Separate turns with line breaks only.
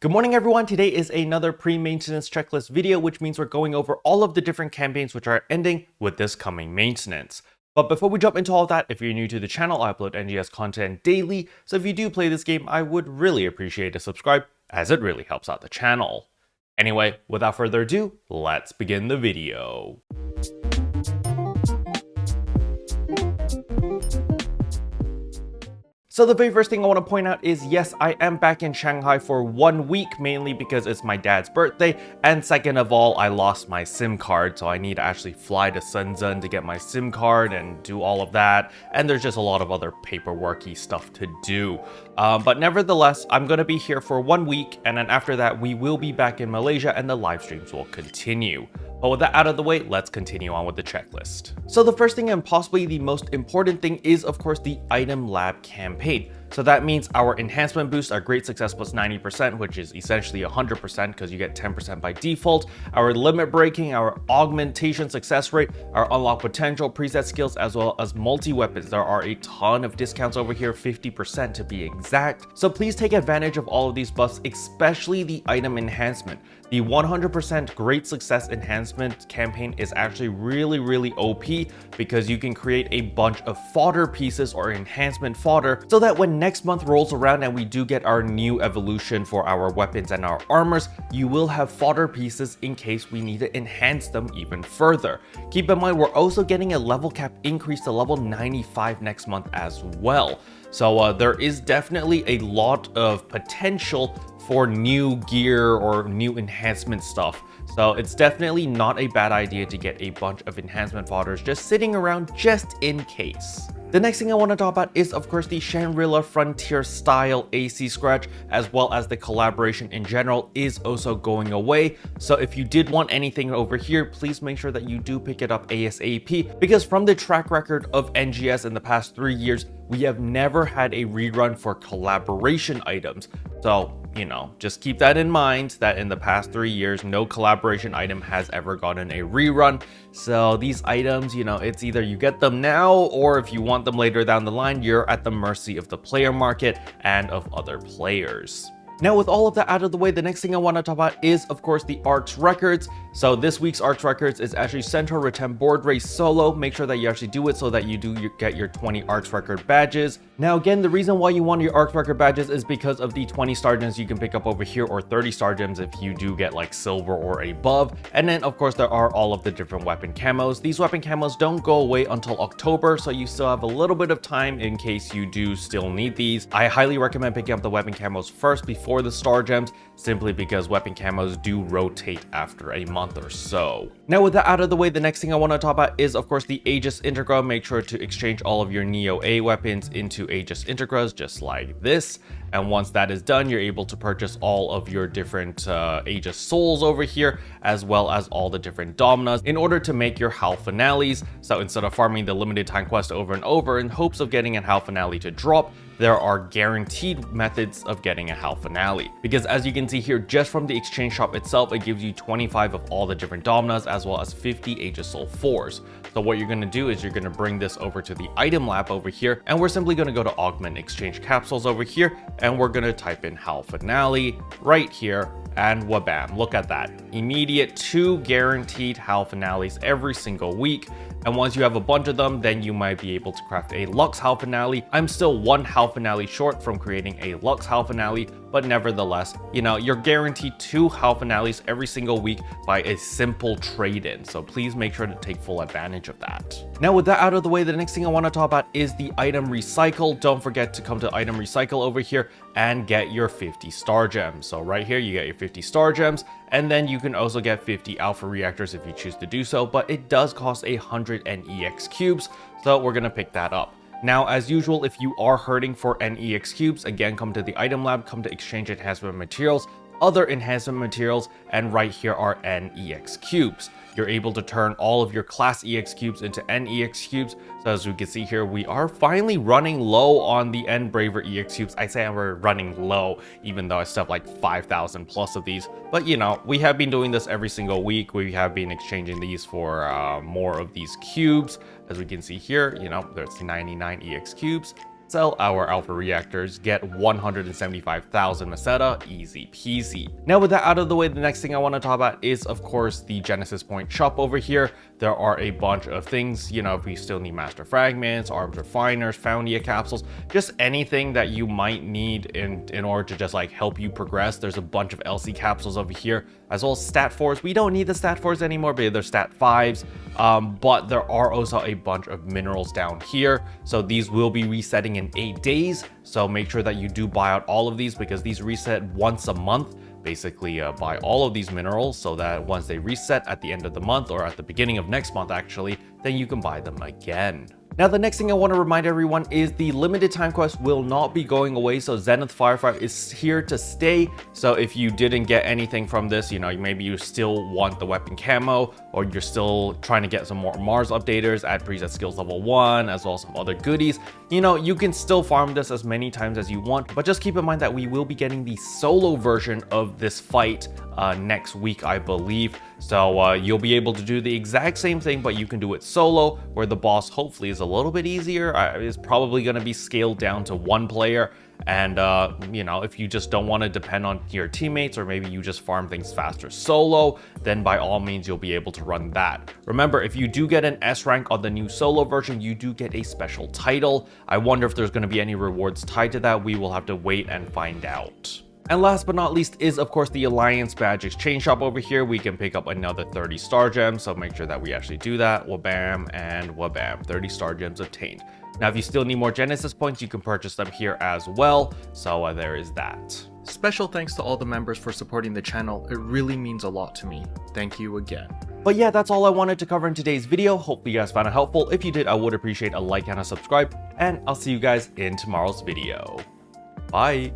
Good morning everyone, today is another pre-maintenance checklist video, which means we're going over all of the different campaigns which are ending with this coming maintenance. But before we jump into all of that, if you're new to the channel, I upload NGS content daily, so if you do play this game, I would really appreciate a subscribe, as it really helps out the channel. Anyway, without further ado, let's begin the video. So the very first thing I want to point out is, yes, I am back in Shanghai for 1 week, mainly because it's my dad's birthday, and second of all, I lost my SIM card, so I need to actually fly to Shenzhen to get my SIM card and do all of that, and there's just a lot of other paperworky stuff to do. But nevertheless, I'm going to be here for 1 week, and then after that, we will be back in Malaysia and the live streams will continue. But with that out of the way, let's continue on with the checklist. So the first thing and possibly the most important thing is, of course, the Item Lab campaign. So that means our enhancement boost, our great success plus 90%, which is essentially 100% because you get 10% by default, our limit breaking, our augmentation success rate, our unlock potential, preset skills, as well as multi-weapons. There are a ton of discounts over here, 50% to be exact. So please take advantage of all of these buffs, especially the item enhancement. The 100% great success enhancement campaign is actually really OP because you can create a bunch of fodder pieces or enhancement fodder so that when next month rolls around and we do get our new evolution for our weapons and our armors, you will have fodder pieces in case we need to enhance them even further. Keep in mind, we're also getting a level cap increase to level 95 next month as well. So there is definitely a lot of potential for new gear or new enhancement stuff. So it's definitely not a bad idea to get a bunch of enhancement fodders just sitting around just in case. The next thing I want to talk about is, of course, the Shangri-La Frontier style AC scratch, as well as the collaboration in general is also going away. So if you did want anything over here, please make sure that you do pick it up ASAP, because from the track record of NGS in the past 3 years, we have never had a rerun for collaboration items. So, you know, just keep that in mind that in the past 3 years, no collaboration item has ever gotten a rerun. So these items, you know, it's either you get them now, or if you want them later down the line, you're at the mercy of the player market and of other players. Now, with all of that out of the way, the next thing I want to talk about is, of course, the ARKS Records. So this week's ARKS Records is actually Centaur Retem Board Race Solo. Make sure that you actually do it so that you get your 20 ARKS Record badges. Now, again, the reason why you want your ARKS Record badges is because of the 20 star gems you can pick up over here, or 30 star gems if you do get like silver or above. And then, of course, there are all of the different weapon camos. These weapon camos don't go away until October, so you still have a little bit of time in case you do still need these. I highly recommend picking up the weapon camos first before the star gems, simply because weapon camos do rotate after a month or so. Now, with that out of the way, the next thing I want to talk about is, of course, the Aegis Integra. Make sure to exchange all of your Neo A weapons into Aegis Integras, just like this. And once that is done, you're able to purchase all of your different Aegis souls over here, as well as all the different Dominas in order to make your Halphinales. So instead of farming the limited time quest over and over in hopes of getting a Halphinale to drop, there are guaranteed methods of getting a Halphinale. Because as you can see here, just from the exchange shop itself, it gives you 25 of all the different Dominas, as well as 50 Aegis Soul 4s. So what you're going to do is you're going to bring this over to the item lab over here, and we're simply going to go to augment exchange capsules over here, and we're going to type in Halphinale right here, and wabam, look at that. Immediate 2 guaranteed Halphinales every single week. And once you have a bunch of them, then you might be able to craft a Lux Halphinale. I'm still 1 Halphinale short from creating a Lux Halphinale, but nevertheless, you know, you're guaranteed 2 Halphinales every single week by a simple trade-in. So please make sure to take full advantage of that. Now, with that out of the way, the next thing I want to talk about is the item recycle. Don't forget to come to item recycle over here and get your 50 star gems. So right here, you get your 50 star gems, and then you can also get 50 alpha reactors if you choose to do so, but it does cost 100 NEX cubes, so we're gonna pick that up. Now, as usual, if you are hurting for NEX cubes, again, come to the item lab, come to exchange enhancement materials, other enhancement materials, and right here are NEX cubes. You're able to turn all of your class EX cubes into NEX cubes. So as we can see here, we are finally running low on the N Braver EX cubes. I say we're running low, even though I still have like 5,000 plus of these. But you know, we have been doing this every single week. We have been exchanging these for more of these cubes. As we can see here, you know, there's 99 EX cubes. sell our alpha reactors, get 175,000 Meseta, easy peasy. Now with that out of the way, the next thing I want to talk about is of course the Genesis Point shop over here. There are a bunch of things, you know, if we still need master fragments, arms refiners, Foundia capsules, just anything that you might need in order to just like help you progress. There's a bunch of LC capsules over here, as well as stat 4s. We don't need the stat 4s anymore, but they're stat 5s. But there are also a bunch of minerals down here. So these will be resetting in 8 days. So make sure that you do buy out all of these because these reset once a month. Basically buy all of these minerals so that once they reset at the end of the month or at the beginning of next month actually, then you can buy them again. Now, the next thing I want to remind everyone is the limited time quest will not be going away. So Zenith Firefighter is here to stay. So if you didn't get anything from this, you know, maybe you still want the weapon camo, or you're still trying to get some more Mars updaters, add preset skills level 1, as well as some other goodies, you know, you can still farm this as many times as you want. But just keep in mind that we will be getting the solo version of this fight next week, I believe. So you'll be able to do the exact same thing, but you can do it solo, where the boss hopefully is a little bit easier. It's probably going to be scaled down to 1 player. And you know, if you just don't want to depend on your teammates, or maybe you just farm things faster solo, then by all means you'll be able to run that. Remember, if you do get an S rank on the new solo version, you do get a special title. I wonder if there's going to be any rewards tied to that. We will have to wait and find out. And last but not least is of course the Alliance Badge Exchange Shop over here. We can pick up another 30 star gems, so make sure that we actually do that. Wabam and wabam, 30 star gems obtained. Now if you still need more Genesis points, you can purchase them here as well, so there is that.
Special thanks to all the members for supporting the channel. It really means a lot to me. Thank you again.
But yeah, that's all I wanted to cover in today's video. Hopefully you guys found it helpful. If you did, I would appreciate a like and a subscribe, and I'll see you guys in tomorrow's video. Bye!